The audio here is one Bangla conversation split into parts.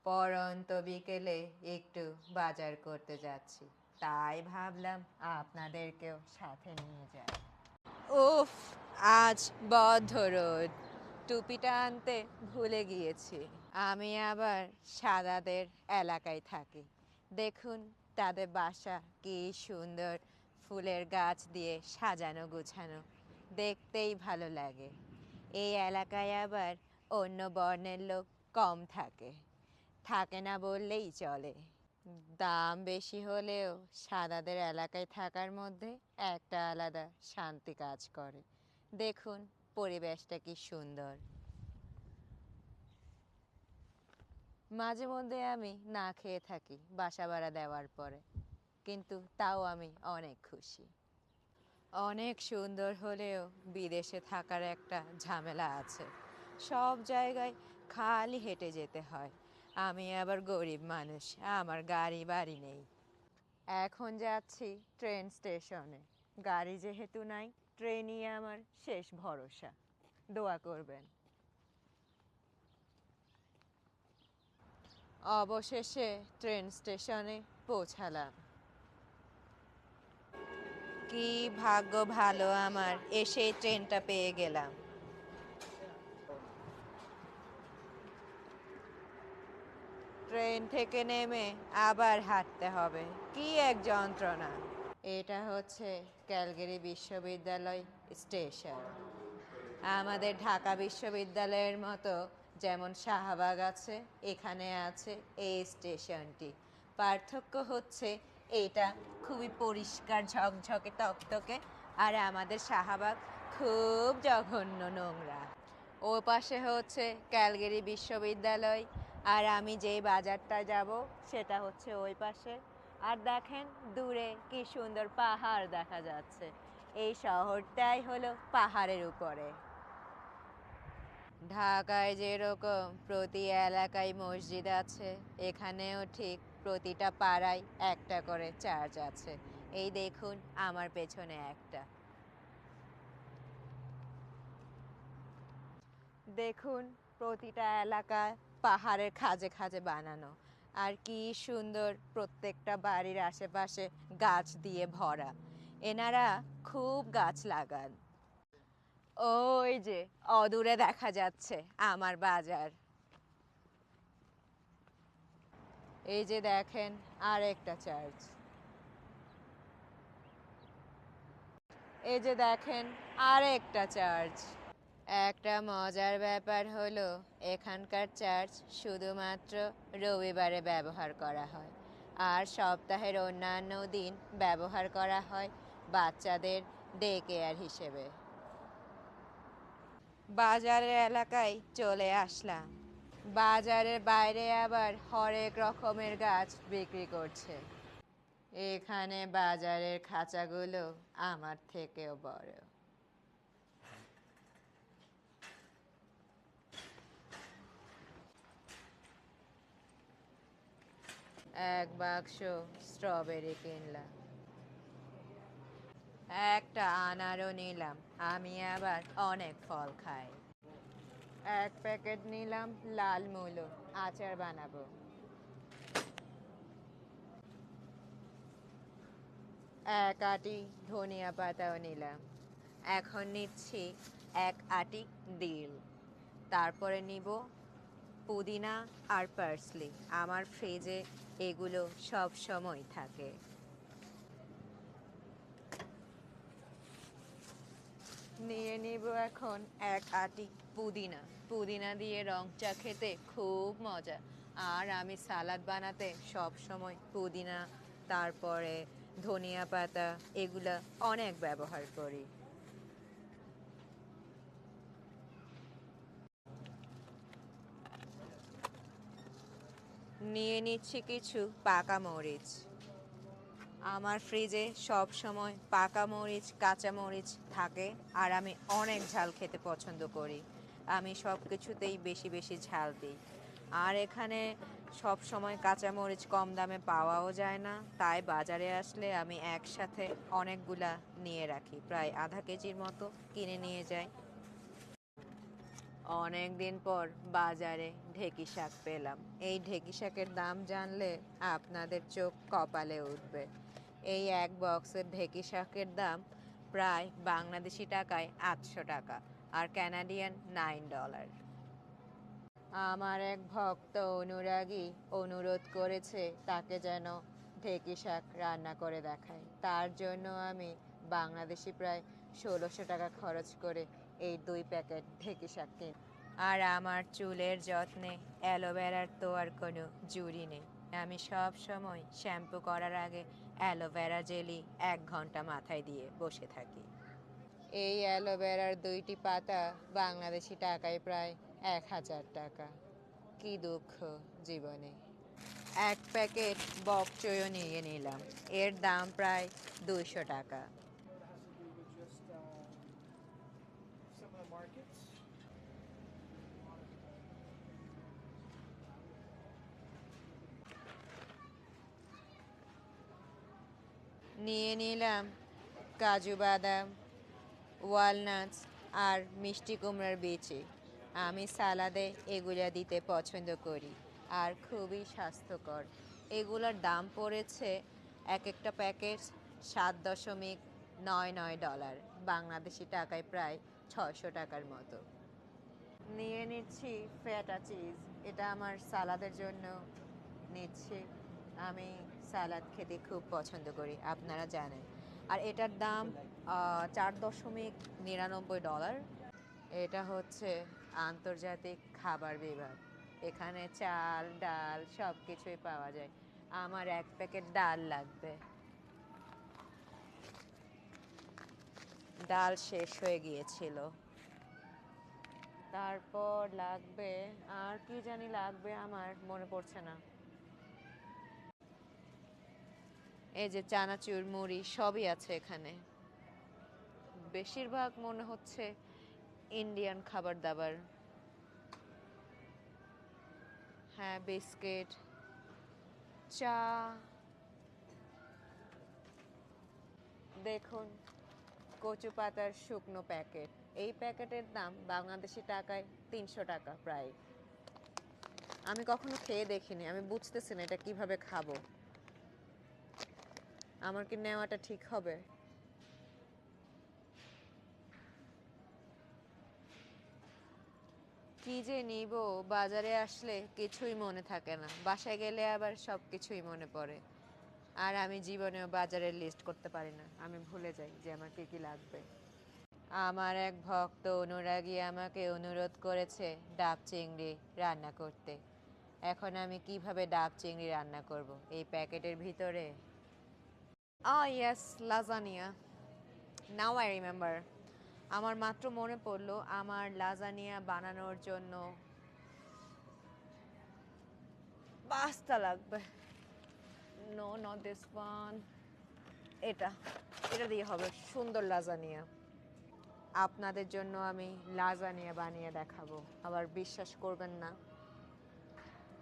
পড়ন্ত বিকেলে একটু বাজার করতে যাচ্ছি, তাই ভাবলাম আপনাদেরকেও সাথে নিয়ে যাই। উফ, আজ বদ্ধ রোদ, টুপিটা আনতে ভুলে গিয়েছি। আমি আবার সাদাদের এলাকায় থাকি। দেখুন তাদের বাসা কি সুন্দর, ফুলের গাছ দিয়ে সাজানো গোছানো, দেখতেই ভালো লাগে। এই এলাকায় আবার অন্য বর্ণের লোক কম থাকে, থাকে না বললেই চলে। দাম বেশি হলেও সাদাদের এলাকায় থাকার মধ্যে একটা আলাদা শান্তি কাজ করে। দেখুন পরিবেশটা কি সুন্দর। মাঝে মধ্যে আমি না খেয়ে থাকি বাসা ভাড়া দেওয়ার পরে, কিন্তু তাও আমি অনেক খুশি। অনেক সুন্দর হলেও বিদেশে থাকার একটা ঝামেলা আছে, সব জায়গায় খালি হেঁটে যেতে হয়। আমি আবার গরিব মানুষ, আমার গাড়ি বাড়ি নেই। এখন যাচ্ছি ট্রেন স্টেশনে, গাড়ি যেহেতু নাই, ট্রেনই আমার শেষ ভরসা। দোয়া করবেন। অবশেষে ট্রেন স্টেশনে পৌঁছালাম। কি ভাগ্য ভালো আমার, এসে ট্রেনটা পেয়ে গেলাম। ট্রেন থেকে নেমে আবার হাঁটতে হবে, কি এক যন্ত্রণা। এটা হচ্ছে ক্যালগেরি বিশ্ববিদ্যালয় স্টেশন। আমাদের ঢাকা বিশ্ববিদ্যালয়ের মতো যেমন শাহবাগ আছে, এখানে আছে এই স্টেশনটি। পার্থক্য হচ্ছে এটা খুবই পরিষ্কার ঝকঝকে তকতকে, আর আমাদের শাহবাগ খুব জঘন্য নোংরা। ও পাশে হচ্ছে ক্যালগেরি বিশ্ববিদ্যালয়, আর আমি যেই বাজারটা যাব সেটা হচ্ছে ওই পাশে। আর দেখেন দূরে কি সুন্দর পাহাড় দেখা যাচ্ছে। এই শহরটাই হলো পাহাড়ের উপরে। ঢাকায় যেরকম প্রতি এলাকায় মসজিদ আছে, এখানেও ঠিক প্রতিটা পাড়ায় একটা করে চার্চ আছে। এই দেখুন আমার পেছনে একটা। দেখুন প্রতিটা এলাকায় পাহাড়ের খাঁজে খাঁজে বানানো, আর কি সুন্দর প্রত্যেকটা বাড়ির আশেপাশে গাছ দিয়ে ভরা। এনারা খুব গাছ লাগান। ওই যে অদূরে দেখা যাচ্ছে আমার বাজার। এই যে দেখেন আর একটা চার্চ। এই যে দেখেন আর একটা চার্চ। একটা মজার ব্যাপার হলো এখানকার চার্চ শুধুমাত্র রবিবারে ব্যবহার করা হয়, আর সপ্তাহের অন্যান্য দিন ব্যবহার করা হয় বাচ্চাদের ডে কেয়ার হিসেবে। বাজারের এলাকায় চলে আসলাম। বাজারের বাইরে আবার হরেক রকমের গাছ বিক্রি করছে। এখানে বাজারের খাঁচাগুলো আমার থেকেও বড়। এক বাক্স স্ট্রবেরি কিনলাম, একটা আনারও নিলাম, আমি আবার অনেক ফল খাই। এক প্যাকেট নিলাম লাল মুলো, আচার বানাবো। এক আটি ধনিয়া পাতাও নিলাম। এখন নিচ্ছি এক আটি ডিল। তারপরে নিব পুদিনা আর পার্সলি, আমার ফ্রিজে এগুলো সব সময় থাকে। নিয়ে নিব এখন এক আটি পুদিনা। পুদিনা দিয়ে রং চা খেতে খুব মজা, আর আমি সালাদ বানাতে সব সময় পুদিনা, তারপরে ধনিয়া পাতা, এগুলা অনেক ব্যবহার করি। নিয়ে নিচ্ছি কিছু পাকা মরিচ। আমার ফ্রিজে সব সময় পাকা মরিচ, কাঁচা মরিচ থাকে, আর আমি অনেক ঝাল খেতে পছন্দ করি। আমি সব কিছুতেই বেশি বেশি ঝাল দিই। আর এখানে সব সময় কাঁচা মরিচ কম দামে পাওয়াও যায় না, তাই বাজারে আসলে আমি একসাথে অনেকগুলা নিয়ে রাখি, প্রায় আধা কেজির মতো কিনে নিয়ে যাই। অনেক দিন পর বাজারে ঢেঁকি শাক পেলাম। এই ঢেঁকি শাকের দাম জানলে আপনাদের চোখ কপালে উঠবে। এই এক বক্সের ঢেঁকি শাকের দাম প্রায় বাংলাদেশি টাকায় 800 টাকা আর ক্যানাডিয়ান $9। আমার এক ভক্ত অনুরাগী অনুরোধ করেছে তাকে যেন ঢেঁকি শাক রান্না করে দেখায়। তার জন্য আমি বাংলাদেশি প্রায় 1600 টাকা খরচ করে এই 2 প্যাকেট ঢেঁকি শাক কিনি। আর আমার চুলের যত্নে অ্যালোভেরার তো আর কোনো জুড়ি নেই। আমি সব সময় শ্যাম্পু করার আগে অ্যালোভেরা জেলি 1 ঘন্টা মাথায় দিয়ে বসে থাকি। এই অ্যালোভেরার 2টি পাতা বাংলাদেশি টাকায় প্রায় 1000 টাকা। কি দুঃখ জীবনে। এক প্যাকেট বক চইও নিয়ে নিলাম, এর দাম প্রায় 200 টাকা। নিয়ে নিলাম কাজু বাদাম, ওয়ালনাটস আর মিষ্টি কুমড়ার বিচি। আমি সালাদে এগুলা দিতে পছন্দ করি আর খুবই স্বাস্থ্যকর। এগুলোর দাম পড়েছে এক একটা প্যাকেট $7.99, বাংলাদেশি টাকায় প্রায় 600 টাকার মতো। নিয়ে নিচ্ছি ফেটা চিজ, এটা আমার সালাদের জন্য নিচ্ছি। আমি সালাদ খেতে খুব পছন্দ করি, আপনারা জানেন। আর এটার দাম $4.99। এটা হচ্ছে আন্তর্জাতিক খাবার বিভাগ, এখানে চাল ডাল সব কিছুই পাওয়া যায়। আমার এক প্যাকেট ডাল লাগবে, ডাল শেষ হয়ে গিয়েছিল। তারপর লাগবে, আর কি জানি লাগবে, আমার মনে পড়ছে না। এই যে চানাচুর মুড়ি সবই আছে এখানে। বেশিরভাগ মনে হচ্ছে ইন্ডিয়ান খাবার দাবার। হ্যাঁ, বিস্কিট, চা। দেখুন, কচু পাতার শুকনো প্যাকেট। এই প্যাকেটের দাম বাংলাদেশি টাকায় 300 টাকা প্রায়। আমি কখনো খেয়ে দেখিনি, আমি বুঝতেছি না এটা কিভাবে খাবো। আমার কি নেওয়াটা ঠিক হবে? কি যে নিব, বাজারে আসলে কিছুই মনে থাকে না, বাসায় গেলে আবার সব কিছুই মনে পড়ে। আর আমি জীবনেও বাজারের লিস্ট করতে পারি না, আমি ভুলে যাই যে আমার কি কি লাগবে। আমার এক ভক্ত অনুরাগী আমাকে অনুরোধ করেছে ডাব চিংড়ি রান্না করতে। এখন আমি কিভাবে ডাব চিংড়ি রান্না করব এই প্যাকেটের ভিতরে? Yes, lasagna. Now I remember. আমার মাত্র মনে পড়লো, আমার লাজানিয়া বানানোর জন্য পাস্তা লাগবে। No, not this one. এটা এটা দিয়ে হবে সুন্দর লাজানিয়া। আপনাদের জন্য আমি লাজানিয়া বানিয়ে দেখাবো, আবার বিশ্বাস করবেন না,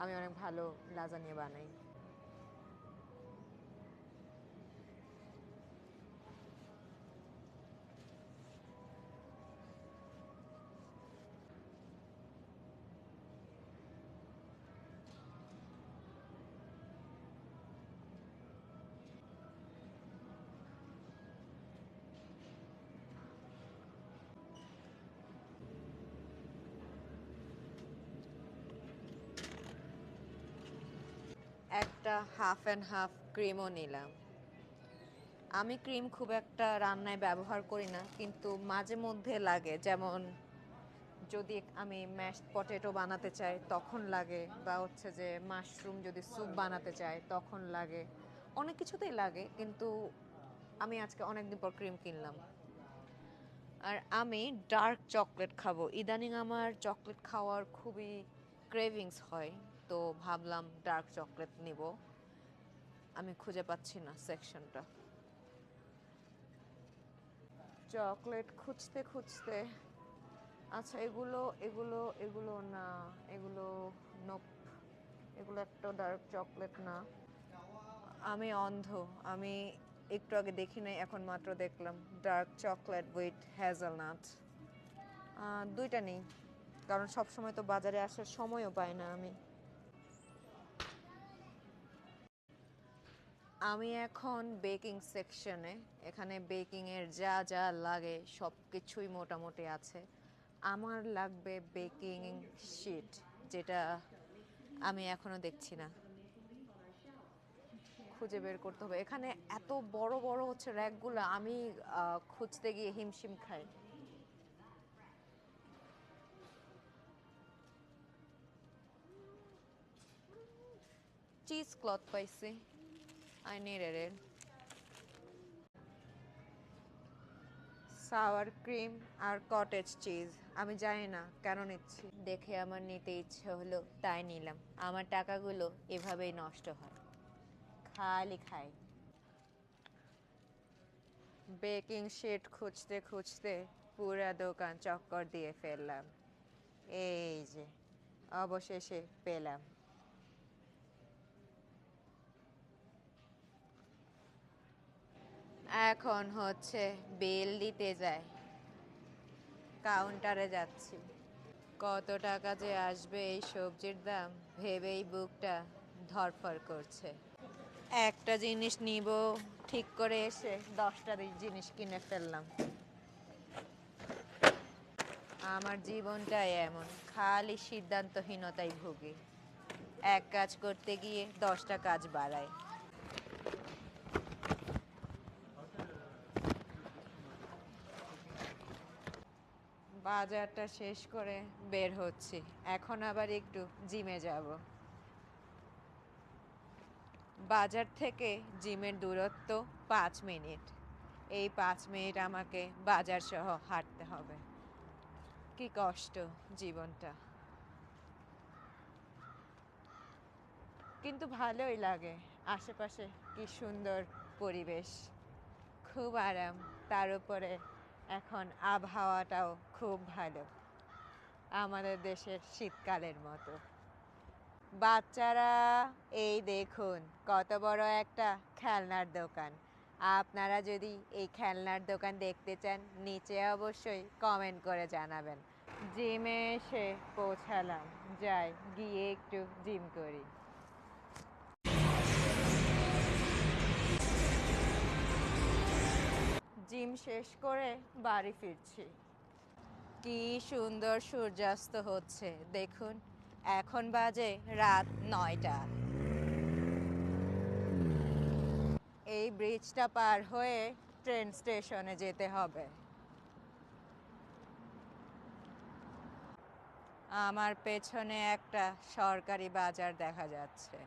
আমি অনেক ভালো লাজানিয়া বানাই। একটা হাফ অ্যান্ড হাফ ক্রিমও নিলাম। আমি ক্রিম খুব একটা রান্নায় ব্যবহার করি না, কিন্তু মাঝে মধ্যে লাগে। যেমন যদি আমি ম্যাশড পটেটো বানাতে চাই তখন লাগে, বা হচ্ছে যে মাশরুম যদি স্যুপ বানাতে চাই তখন লাগে। অনেক কিছুতেই লাগে, কিন্তু আমি আজকে অনেকদিন পর ক্রিম কিনলাম। আর আমি ডার্ক চকলেট খাবো, ইদানিং আমার চকলেট খাওয়ার খুবই ক্রেভিংস হয়, তো ভাবলাম ডার্ক চকলেট নিব। আমি খুঁজে পাচ্ছি না সেকশনটা। চকলেট খুঁজতে খুঁজতে, আচ্ছা এগুলো এগুলো এগুলো না, এগুলো নোপ, এগুলো একটা ডার্ক চকলেট না। আমি অন্ধ, আমি একটু আগে দেখি নাই, এখন মাত্র দেখলাম ডার্ক চকলেট উইথ হ্যাজেলনাট। দুইটা নেই, কারণ সবসময় তো বাজারে আসার সময়ও পাই না আমি। আমি এখন বেকিং সেকশনে। এখানে বেকিংয়ের যা যা লাগে সব কিছুই মোটামুটি আছে। আমার লাগবে বেকিং শিট, যেটা আমি এখনো দেখছি না, খুঁজে বের করতে হবে। এখানে এত বড় বড় হচ্ছে র্যাকগুলো, আমি খুঁজতে গিয়ে হিমশিম খাই। চিজ ক্লথ পাইছি, I needed it. Sour cream আর কটেজ চিজ, আমি জানি না কেন নিচ্ছি, দেখে আমার নিতে ইচ্ছে হলো তাই নিলাম। আমার টাকাগুলো এভাবেই নষ্ট হয়, খালি খাই। বেকিং শিট খুঁজতে খুঁজতে পুরা দোকান চক্কর দিয়ে ফেললাম। এই যে অবশেষে পেলাম। এখন হচ্ছে বিল দিতে যাই, কাউন্টারে যাচ্ছি। কত টাকা যে আসবে এই সবজির দাম ভেবেই বুকটা ধড়ফড় করছে। একটা জিনিস নিব ঠিক করে এসে 10টা জিনিস কিনে ফেললাম। আমার জীবনটাই এমন, খালি সিদ্ধান্তহীনতায় ভুগি। এক কাজ করতে গিয়ে 10টা কাজ বাড়ায়। বাজারটা শেষ করে বের হচ্ছি, এখন আবার একটু জিমে যাব। বাজার থেকে জিমের দূরত্ব 5 মিনিট। এই 5 মিনিট আমাকে বাজার সহ হাঁটতে হবে। কি কষ্ট জীবনটা, কিন্তু ভালোই লাগে। আশেপাশে কি সুন্দর পরিবেশ, খুব আরাম। তার উপরে এখন আবহাওয়াটাও খুব ভালো, আমাদের দেশের শীতকালের মতো। বাচ্চারা, এই দেখুন কত বড় একটা খেলনার দোকান। আপনারা যদি এই খেলনার দোকান দেখতে চান, নিচে অবশ্যই কমেন্ট করে জানাবেন। জিমে এসে পৌঁছালাম, যাই গিয়ে একটু জিম করি। জিম শেষ করে বাড়ি ফিরছি। কি সুন্দর সূর্যাস্ত হচ্ছে দেখুন, এখন বাজে রাত 9টা। এই ব্রিজটা পার হয়ে ট্রেন স্টেশনে যেতে হবে। আমার পেছনে একটা সরকারি বাজার দেখা যাচ্ছে,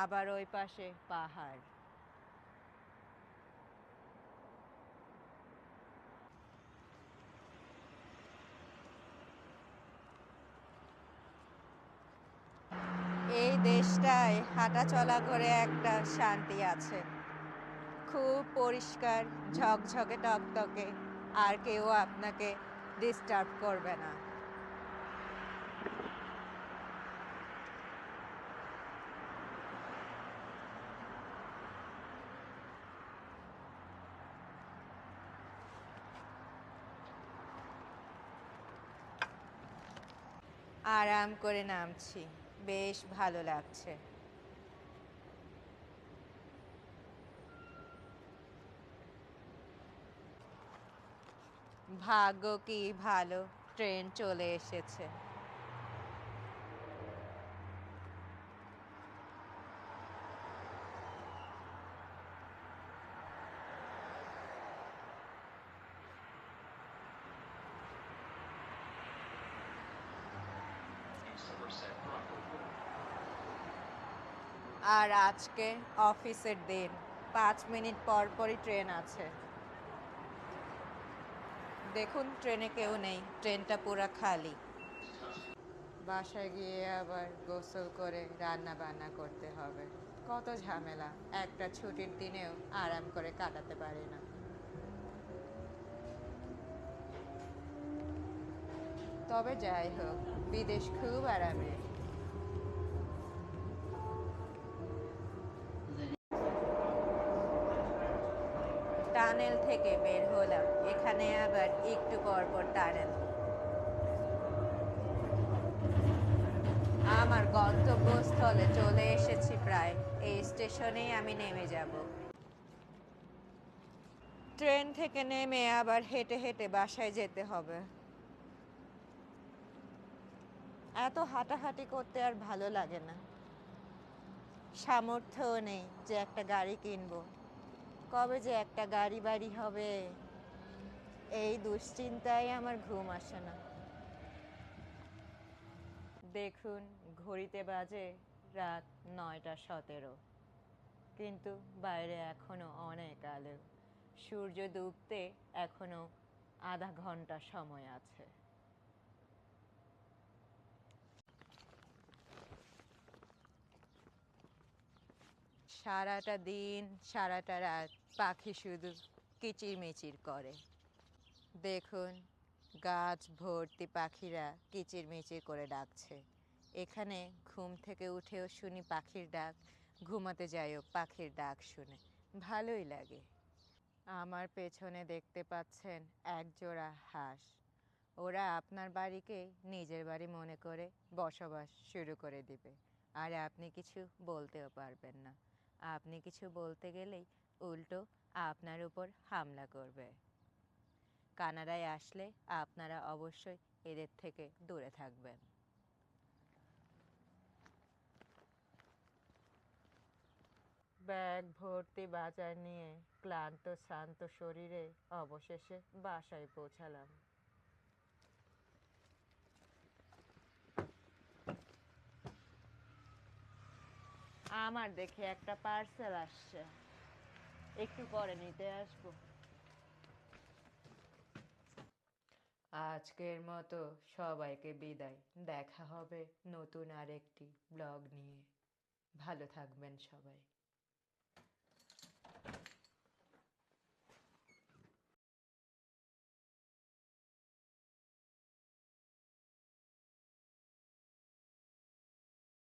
আবার ওই পাশে পাহাড়। এই দেশটায় হাঁটা চলা করে একটা শান্তি আছে, খুব পরিষ্কার, ঝকঝকে টকটকে, আর কেউ আপনাকে ডিস্টার্ব করবে না। আরাম করে নামছি, বেশ ভালো লাগছে। ভাগ্য কি ভালো, ট্রেন চলে এসেছে। আর আজকে অফিসের দিন, 5 মিনিট পর পরই ট্রেন আছে। দেখুন ট্রেনে কেউ নেই, ট্রেনটা পুরা খালি। বাসায় গিয়ে আবার গোসল করে রান্না বান্না করতে হবে, কত ঝামেলা। একটা ছুটির দিনেও আরাম করে কাটাতে পারি না। তবে যাই হোক, বিদেশ খুব আরামের। টানেল থেকে বের হলাম, এখানে আবার একটু পর পর টানেল। আমার গন্তব্যস্থলে চলে এসেছি প্রায়। এই স্টেশনেই আমি নেমে যাব। ট্রেন থেকে নেমে আবার হেঁটে হেঁটে বাসায় যেতে হবে। এত হাঁটাহাঁটি করতে আর ভালো লাগে না। সামর্থ্যও নেই যে একটা গাড়ি কিনবো। কবে যে একটা গাড়ি বাড়ি হবে, এই দুশ্চিন্তায় আমার ঘুম আসে না। দেখুন, ঘড়িতে বাজে রাত 9:17, কিন্তু বাইরে এখনো অনেক আলো। সূর্য ডুবতে এখনো আধা ঘন্টা সময় আছে। সারাটা দিন সারাটা রাত পাখি শুধু কিচিরমিচির করে। দেখুন, গাছ ভর্তি পাখিরা কিচিরমিচির করে ডাকছে। এখানে ঘুম থেকে উঠেও শুনি পাখির ডাক, ঘুমাতে যাইও পাখির ডাক শুনে ভালোই লাগে। আমার পেছনে দেখতে পাচ্ছেন একজোড়া হাঁস। ওরা আপনার বাড়িকে নিজের বাড়ি মনে করে বসবাস শুরু করে দিবে, আর আপনি কিছু বলতেও পারবেন না। আপনি কিছু বলতে গেলেই উল্টো আপনার উপর হামলা করবে। কানাডায় আসলে আপনারা অবশ্যই এদের থেকে দূরে থাকবেন। ব্যাগ ভর্তি বাজার নিয়ে ক্লান্ত শ্রান্ত শরীরে অবশেষে বাসায় পৌঁছালাম। আমার দেখে একটা পার্সেল আসছে, একটু পরে নিতে আসবো। আজকের মতো সবাইকে বিদায়। দেখা হবে নতুন আরেকটি ব্লগ নিয়ে। ভালো থাকবেন সবাই।